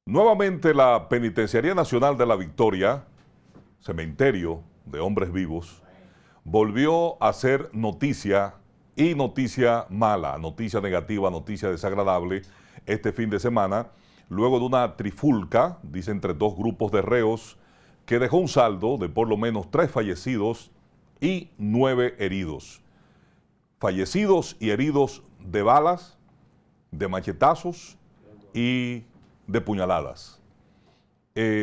Nuevamente la Penitenciaría Nacional de la Victoria, cementerio de hombres vivos, volvió a ser noticia y noticia mala, noticia negativa, noticia desagradable este fin de semana, luego de una trifulca, dice, entre dos grupos de reos, que dejó un saldo de por lo menos 3 fallecidos y 9 heridos. Fallecidos y heridos de balas, de machetazos y de puñaladas.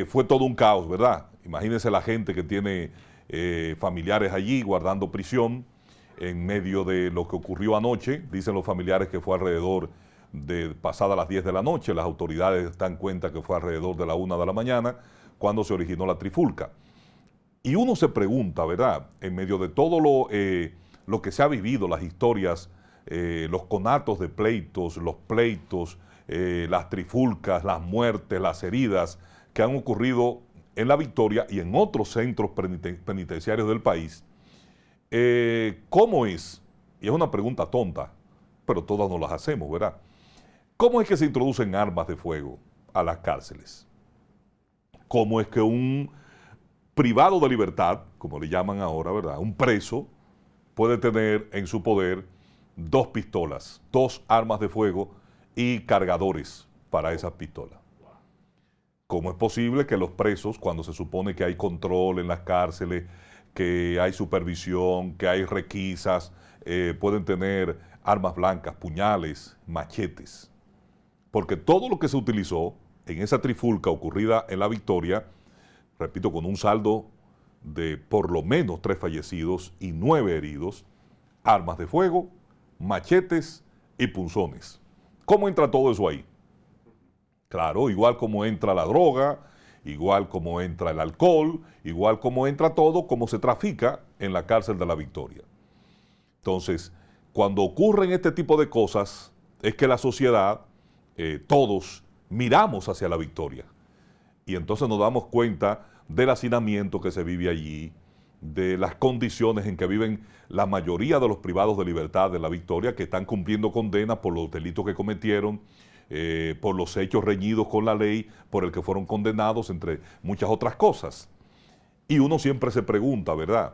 Fue todo un caos, ¿verdad? Imagínense la gente que tiene familiares allí guardando prisión en medio de lo que ocurrió anoche. Dicen los familiares que fue alrededor de pasadas las 10 de la noche. Las autoridades dan cuenta que fue alrededor de la 1 de la mañana cuando se originó la trifulca. Y uno se pregunta, ¿verdad? En medio de todo lo que se ha vivido, las historias, los conatos de pleitos, los pleitos, las trifulcas, las muertes, las heridas que han ocurrido en La Victoria y en otros centros penitenciarios del país. ¿Cómo es? Y es una pregunta tonta, pero todas nos las hacemos, ¿verdad? ¿Cómo es que se introducen armas de fuego a las cárceles? ¿Cómo es que un privado de libertad, como le llaman ahora, ¿verdad?, un preso, puede tener en su poder 2 pistolas, 2 armas de fuego y cargadores para esas pistolas? ¿Cómo es posible que los presos, cuando se supone que hay control en las cárceles, que hay supervisión, que hay requisas, pueden tener armas blancas, puñales, machetes? Porque todo lo que se utilizó en esa trifulca ocurrida en La Victoria, repito, con un saldo de por lo menos 3 fallecidos y 9 heridos, armas de fuego, machetes y punzones. ¿Cómo entra todo eso ahí? Claro, igual como entra la droga, igual como entra el alcohol, igual como entra todo, como se trafica en la cárcel de La Victoria. Entonces, cuando ocurren este tipo de cosas, es que la sociedad, todos, miramos hacia La Victoria. Y entonces nos damos cuenta del hacinamiento que se vive allí, de las condiciones en que viven la mayoría de los privados de libertad de La Victoria, que están cumpliendo condenas por los delitos que cometieron, por los hechos reñidos con la ley, por el que fueron condenados, entre muchas otras cosas. Y uno siempre se pregunta, ¿verdad?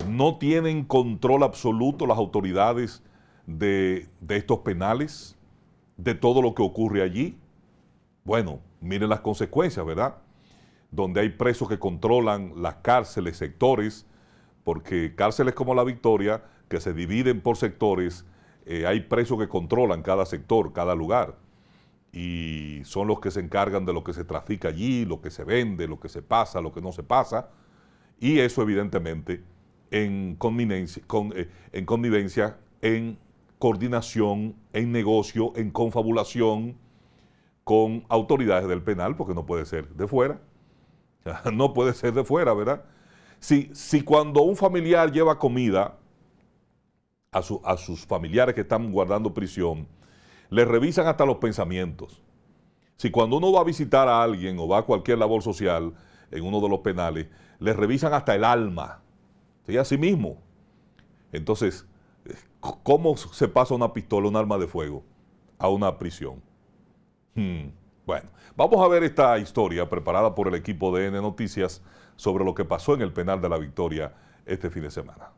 ¿No tienen control absoluto las autoridades de estos penales, de todo lo que ocurre allí? Bueno, miren las consecuencias, ¿verdad? Donde hay presos que controlan las cárceles, sectores, porque cárceles como La Victoria, que se dividen por sectores, hay presos que controlan cada sector, cada lugar, y son los que se encargan de lo que se trafica allí, lo que se vende, lo que se pasa, lo que no se pasa, y eso evidentemente en connivencia, en coordinación, en negocio, en confabulación con autoridades del penal, porque no puede ser de fuera, no puede ser de fuera, ¿verdad? Si cuando un familiar lleva comida a sus familiares que están guardando prisión, les revisan hasta los pensamientos. Si cuando uno va a visitar a alguien o va a cualquier labor social en uno de los penales, les revisan hasta el alma, ¿sí? Así mismo. Entonces, ¿cómo se pasa una pistola, un arma de fuego, a una prisión? Bueno, vamos a ver esta historia preparada por el equipo de N Noticias sobre lo que pasó en el penal de La Victoria este fin de semana.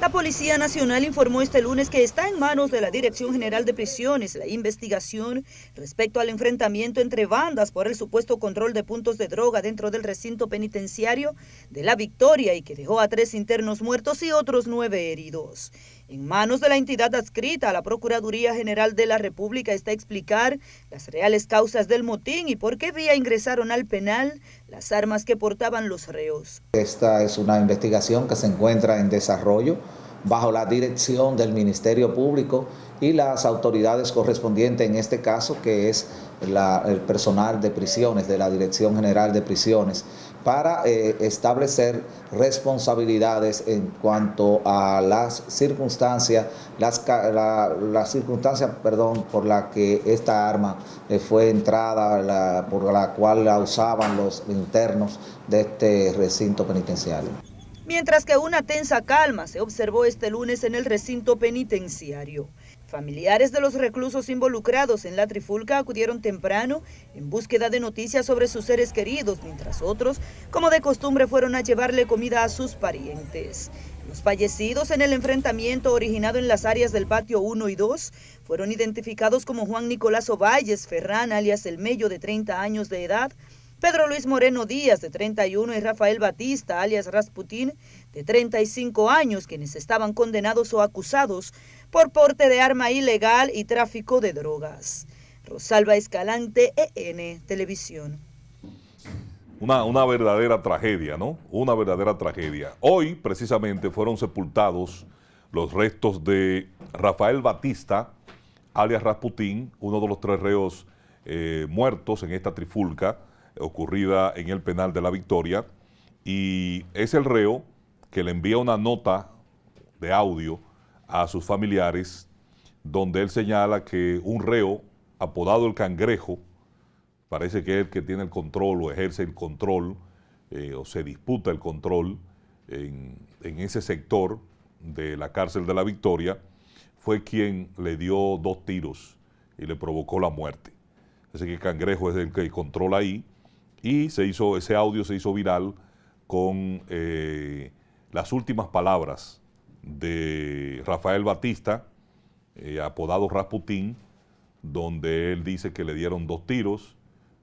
La Policía Nacional informó este lunes que está en manos de la Dirección General de Prisiones la investigación respecto al enfrentamiento entre bandas por el supuesto control de puntos de droga dentro del recinto penitenciario de La Victoria y que dejó a 3 internos muertos y otros 9 heridos. En manos de la entidad adscrita a la Procuraduría General de la República está explicar las reales causas del motín y por qué vía ingresaron al penal las armas que portaban los reos. Esta es una investigación que se encuentra en desarrollo bajo la dirección del Ministerio Público y las autoridades correspondientes, en este caso que es el personal de prisiones de la Dirección General de Prisiones, para establecer responsabilidades en cuanto a las circunstancias, por la que esta arma fue entrada, por la cual la usaban los internos de este recinto penitenciario. Mientras que una tensa calma se observó este lunes en el recinto penitenciario. Familiares de los reclusos involucrados en la trifulca acudieron temprano en búsqueda de noticias sobre sus seres queridos, mientras otros, como de costumbre, fueron a llevarle comida a sus parientes. Los fallecidos en el enfrentamiento originado en las áreas del patio 1 y 2 fueron identificados como Juan Nicolás Ovalles Ferrán, alias El Mello, de 30 años de edad, Pedro Luis Moreno Díaz, de 31, y Rafael Batista, alias Rasputín, de 35 años, quienes estaban condenados o acusados por porte de arma ilegal y tráfico de drogas. Rosalba Escalante, EN Televisión. Una verdadera tragedia, ¿no? Una verdadera tragedia. Hoy, precisamente, fueron sepultados los restos de Rafael Batista, alias Rasputín, uno de los 3 reos muertos en esta trifulca ocurrida en el penal de La Victoria, y es el reo que le envía una nota de audio a sus familiares donde él señala que un reo apodado el Cangrejo, parece que es el que tiene el control o ejerce el control o se disputa el control en ese sector de la cárcel de La Victoria, fue quien le dio 2 tiros y le provocó la muerte. Así que Cangrejo es el que controla ahí, y ese audio se hizo viral con las últimas palabras de Rafael Batista, apodado Rasputín, donde él dice que le dieron 2 tiros,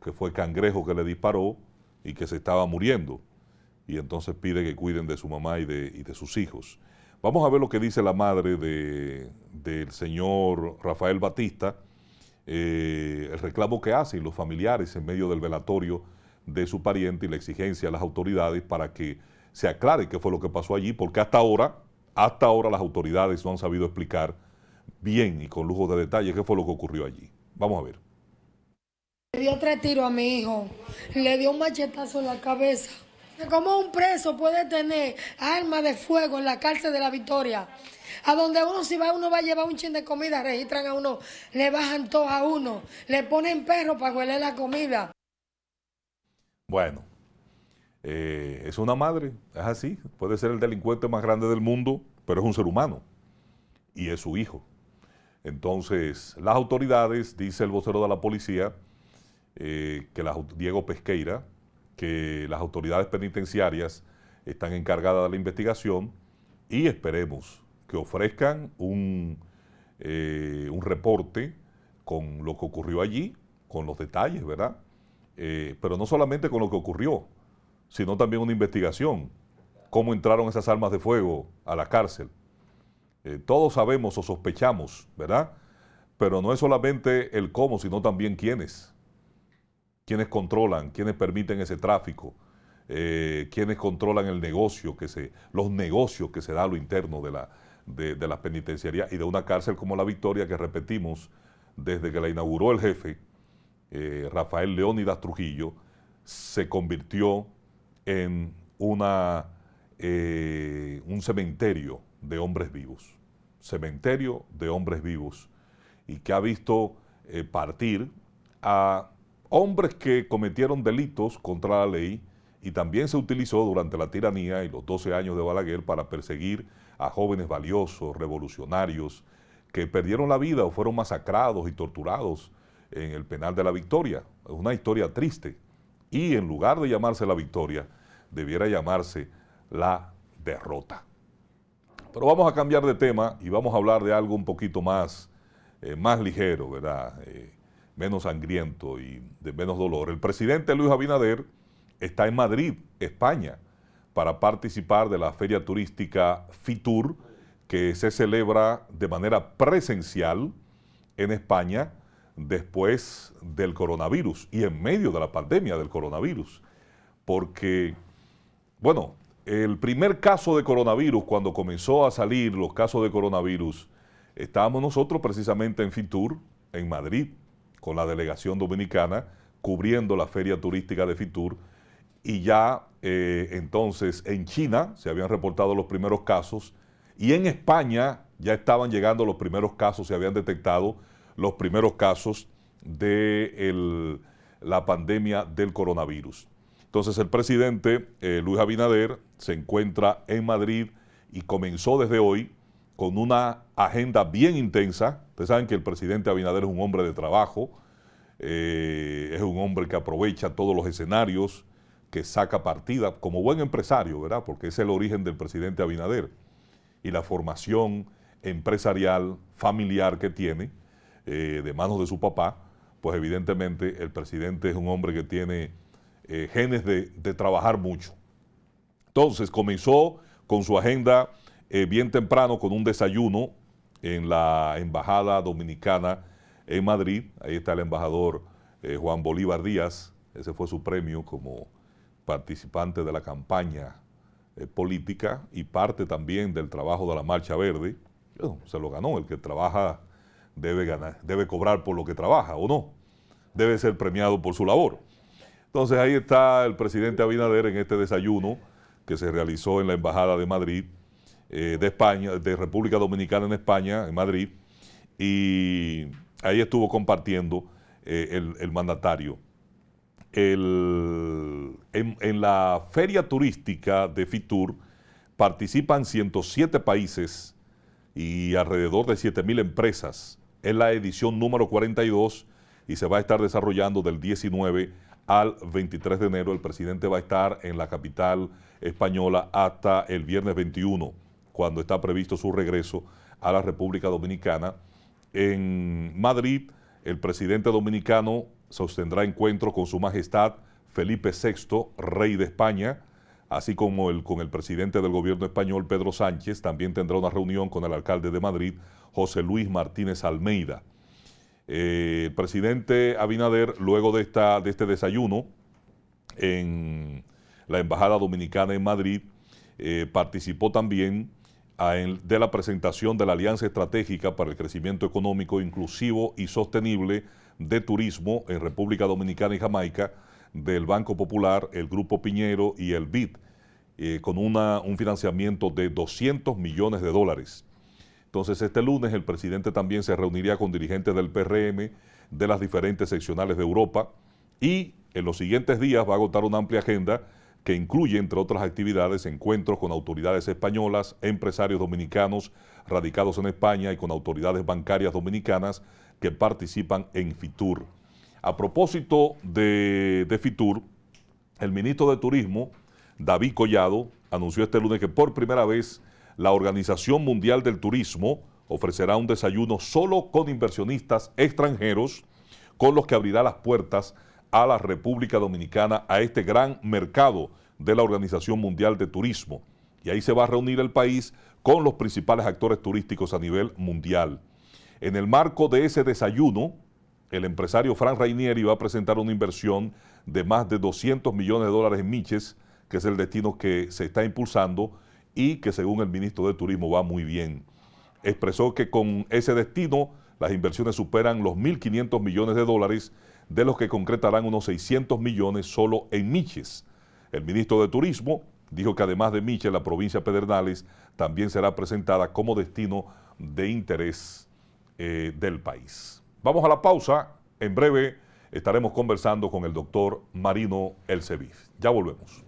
que fue Cangrejo que le disparó y que se estaba muriendo. Y entonces pide que cuiden de su mamá y de sus hijos. Vamos a ver lo que dice la madre del señor Rafael Batista, el reclamo que hacen los familiares en medio del velatorio de su pariente y la exigencia a las autoridades para que se aclare qué fue lo que pasó allí, porque hasta ahora las autoridades no han sabido explicar bien y con lujo de detalle qué fue lo que ocurrió allí. Vamos a ver. Le dio 3 tiros a mi hijo, le dio un machetazo en la cabeza. ¿Cómo un preso puede tener armas de fuego en la cárcel de La Victoria? A donde uno va a llevar un chin de comida, registran a uno, le bajan todo a uno, le ponen perro para hueler la comida. Bueno, es una madre, es así, puede ser el delincuente más grande del mundo, pero es un ser humano y es su hijo. Entonces, las autoridades, dice el vocero de la policía, Diego Pesqueira, que las autoridades penitenciarias están encargadas de la investigación y esperemos que ofrezcan un reporte con lo que ocurrió allí, con los detalles, ¿verdad? Pero no solamente con lo que ocurrió, sino también una investigación. Cómo entraron esas armas de fuego a la cárcel. Todos sabemos o sospechamos, ¿verdad? Pero no es solamente el cómo, sino también quiénes. Quiénes controlan, quiénes permiten ese tráfico, quiénes controlan el negocio, los negocios que se da a lo interno de la penitenciaría y de una cárcel como La Victoria, que repetimos, desde que la inauguró el jefe, Rafael Leónidas Trujillo, se convirtió en un cementerio de hombres vivos. Cementerio de hombres vivos, y que ha visto partir a hombres que cometieron delitos contra la ley, y también se utilizó durante la tiranía y los 12 años de Balaguer para perseguir a jóvenes valiosos, revolucionarios, que perdieron la vida o fueron masacrados y torturados en el penal de La Victoria. Es una historia triste, y en lugar de llamarse La Victoria, debiera llamarse La Derrota. Pero vamos a cambiar de tema y vamos a hablar de algo un poquito más ligero, ¿verdad? Menos sangriento y de menos dolor. El presidente Luis Abinader está en Madrid, España, para participar de la feria turística Fitur, que se celebra de manera presencial en España después del coronavirus y en medio de la pandemia del coronavirus. Porque, bueno, el primer caso de coronavirus, cuando comenzó a salir los casos de coronavirus, estábamos nosotros precisamente en Fitur, en Madrid, con la delegación dominicana, cubriendo la feria turística de Fitur, y ya entonces en China se habían reportado los primeros casos, y en España ya estaban llegando los primeros casos, se habían detectado los primeros casos de la pandemia del coronavirus. Entonces el presidente Luis Abinader se encuentra en Madrid y comenzó desde hoy con una agenda bien intensa. Ustedes saben que el presidente Abinader es un hombre de trabajo, es un hombre que aprovecha todos los escenarios, que saca partida como buen empresario, ¿verdad? Porque es el origen del presidente Abinader y la formación empresarial, familiar que tiene, de manos de su papá. Pues evidentemente el presidente es un hombre que tiene genes de trabajar mucho. Entonces comenzó con su agenda bien temprano con un desayuno en la Embajada Dominicana en Madrid. Ahí está el embajador Juan Bolívar Díaz. Ese fue su premio como participante de la campaña política y parte también del trabajo de la Marcha Verde. Se lo ganó. El que trabaja debe cobrar por lo que trabaja, ¿o no? Debe ser premiado por su labor. Entonces ahí está el presidente Abinader en este desayuno que se realizó en la Embajada de Madrid, de España, de República Dominicana en España, en Madrid, y ahí estuvo compartiendo el mandatario. En la feria turística de Fitur participan 107 países y alrededor de 7,000 empresas. Es la edición número 42 y se va a estar desarrollando del 19 al 23 de enero. El presidente va a estar en la capital española hasta el viernes 21, cuando está previsto su regreso a la República Dominicana. En Madrid, el presidente dominicano sostendrá encuentro con su majestad Felipe VI, rey de España, así como con el presidente del gobierno español, Pedro Sánchez. También tendrá una reunión con el alcalde de Madrid, José Luis Martínez Almeida. El presidente Abinader, luego de este desayuno en la Embajada Dominicana en Madrid, participó también de la presentación de la Alianza Estratégica para el Crecimiento Económico Inclusivo y Sostenible de Turismo en República Dominicana y Jamaica, del Banco Popular, el Grupo Piñero y el BID, con un financiamiento de $200 millones. Entonces, este lunes el presidente también se reuniría con dirigentes del PRM, de las diferentes seccionales de Europa, y en los siguientes días va a agotar una amplia agenda que incluye, entre otras actividades, encuentros con autoridades españolas, empresarios dominicanos radicados en España y con autoridades bancarias dominicanas que participan en Fitur. A propósito de Fitur, el ministro de Turismo, David Collado, anunció este lunes que por primera vez la Organización Mundial del Turismo ofrecerá un desayuno solo con inversionistas extranjeros, con los que abrirá las puertas a la República Dominicana, a este gran mercado de la Organización Mundial de Turismo. Y ahí se va a reunir el país con los principales actores turísticos a nivel mundial. En el marco de ese desayuno, el empresario Frank Rainieri va a presentar una inversión de más de $200 millones en Miches, que es el destino que se está impulsando y que según el ministro de Turismo va muy bien. Expresó que con ese destino las inversiones superan los $1.500 millones, de los que concretarán unos 600 millones solo en Miches. El ministro de Turismo dijo que además de Miches, la provincia de Pedernales también será presentada como destino de interés del país. Vamos a la pausa. En breve estaremos conversando con el doctor Marino Elseviv. Ya volvemos.